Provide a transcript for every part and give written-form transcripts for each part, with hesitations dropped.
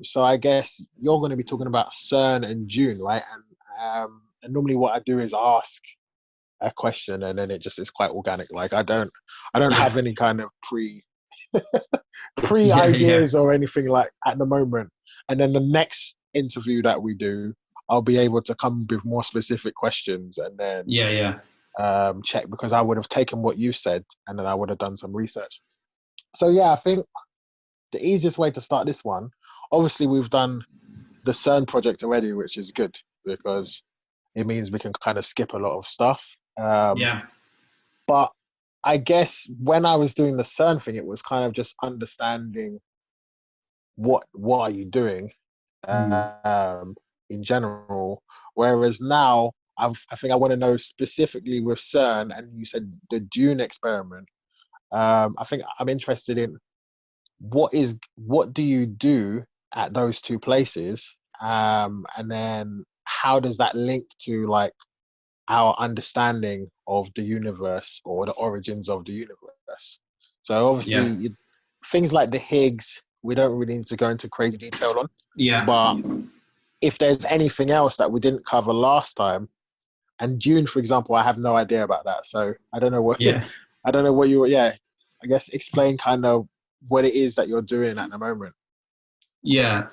So I guess you're going to be talking about CERN and Dune, right? And normally what I do is ask a question, and then it just is quite organic. Like I don't Yeah. have any kind of pre Yeah, yeah, ideas or anything like at the moment. And then the next interview that we do, I'll be able to come with more specific questions, and then yeah, yeah. check, because I would have taken what you said and then I would have done some research. So yeah, I think the easiest way to start this one, obviously we've done the CERN project already, which is good because it means we can kind of skip a lot of stuff. Yeah. But I guess when I was doing the CERN thing, it was kind of just understanding what are you doing Mm. in general. Whereas now, I think I want to know specifically with CERN, and you said the Dune experiment. I think I'm interested in what do you do at those two places, and then how does that link to like our understanding of the universe or the origins of the universe? So obviously, Yeah. things like the Higgs, we don't really need to go into crazy detail on, Yeah. but if there's anything else that we didn't cover last time, and June, for example, I have no idea about that. So I don't know what Yeah. I don't know what you. Yeah, I guess explain kind of what it is that you're doing at the moment. Yeah.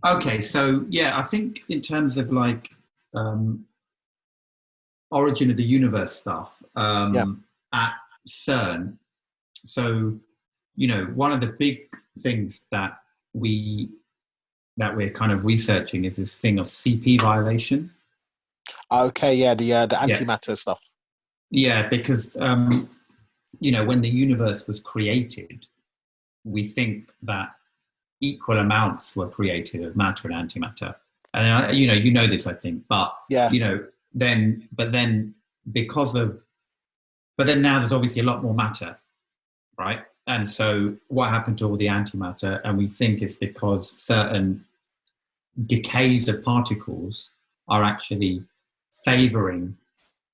Okay. So yeah, I think in terms of like um, origin of the universe stuff Yeah. at CERN. So one of the big things we that we're kind of researching is this thing of CP violation. Okay. Yeah. The Yeah. antimatter stuff. Yeah, because when the universe was created, we think that equal amounts were created of matter and antimatter. And you know this, I think, but Yeah. then because of but then now there's obviously a lot more matter, right? And so what happened to all the antimatter? And we think it's because certain decays of particles are actually favoring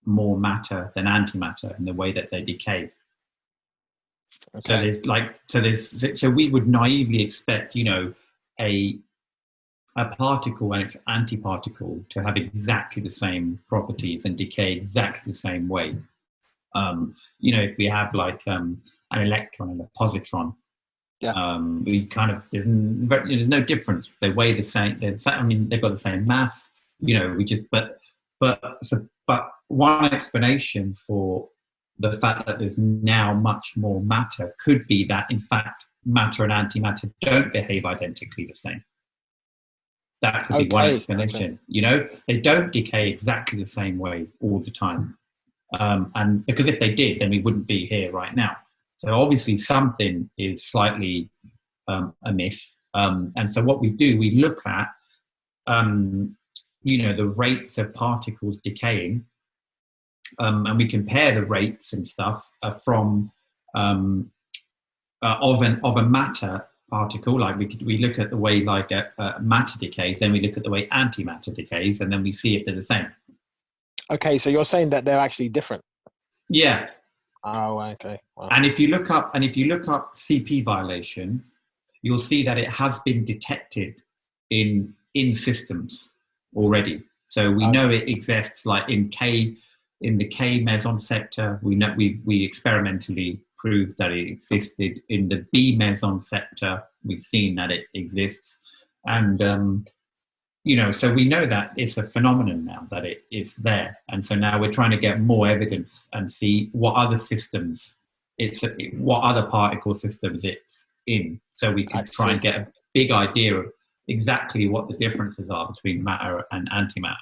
more matter than antimatter in the way that they decay. So Okay. so we would naively expect, a a particle and its antiparticle to have exactly the same properties and decay exactly the same way. If we have like an electron and a positron, Yeah. we kind of there's no difference. They weigh the same. I mean, they've got the same mass. We just but one explanation for the fact that there's now much more matter could be that in fact matter and antimatter don't behave identically the same. That could be one Okay. Okay. explanation. They don't decay exactly the same way all the time. And because if they did, then we wouldn't be here right now. So obviously something is slightly amiss. And so what we do, we look at, the rates of particles decaying, and we compare the rates and stuff from of a matter particle. Like we look at the way like matter decays, then we look at the way antimatter decays, and then we see if they're the same. Okay. So you're saying that they're actually different. Yeah. Oh. Okay. Wow. And if you look up CP violation, you'll see that it has been detected in systems already. So we know Okay. it exists like in the K meson sector. We know we experimentally proved that it existed in the B meson sector. We've seen that it exists, and so we know that it's a phenomenon now, that it is there. And so now we're trying to get more evidence and see what other systems what other particle systems it's in, so we I can try and see. get a big idea of exactly what the differences are between matter and antimatter.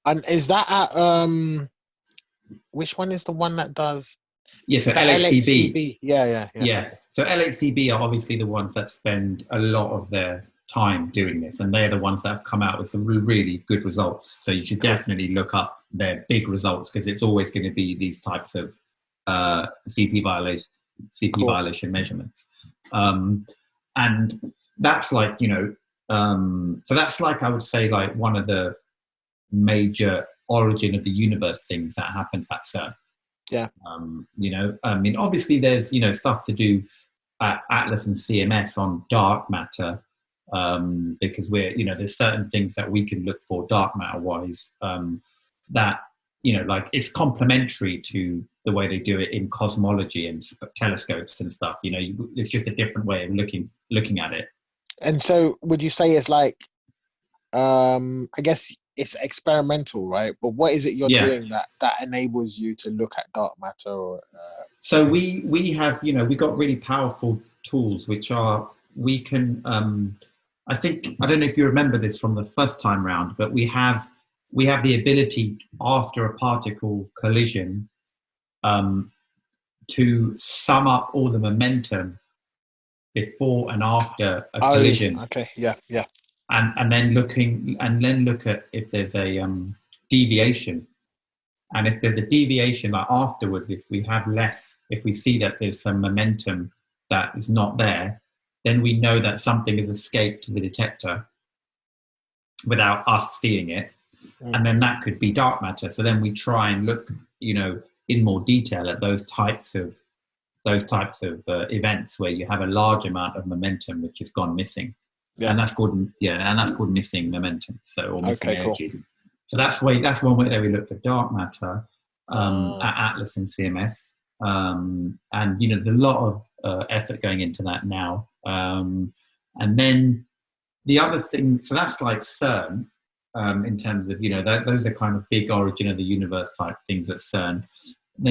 And is that at which one is the one that does? Yeah, so Is that LHCb. LHCb? Yeah. Yeah. Yeah. Yeah. Okay. So LHCb are obviously the ones that spend a lot of their time doing this, and they're the ones that have come out with some really good results. So you should Cool. definitely look up their big results, because it's always going to be these types of CP Cool. violation measurements. And that's like, so that's like, I would say, like one of the major origin of the universe things that happens at CERN. Yeah. I mean, obviously there's, stuff to do Atlas and CMS on dark matter, because there's certain things that we can look for dark matter wise, that, like it's complementary to the way they do it in cosmology and telescopes and stuff. It's just a different way of looking at it. And so would you say it's like, I guess it's experimental, right? But what is it you're Yeah. doing that enables you to look at dark matter? Or, So we have, we got really powerful tools, which are, we can, I don't know if you remember this from the first time round, but we have the ability after a particle collision, to sum up all the momentum before and after a collision. Okay, yeah. And then look at if there's a deviation. And if there's a deviation, like afterwards, if we see that there's some momentum that is not there, then we know that something has escaped to the detector without us seeing it. And then that could be dark matter. So then we try and look, in more detail at those types of events where you have a large amount of momentum which has gone missing. Yeah. And that's called missing momentum. or missing energy. Cool. So that's one way that we look at dark matter, at Atlas and CMS. And there's a lot of effort going into that now. And then the other thing, so that's like CERN, in terms of, those are kind of big origin of the universe type things at CERN.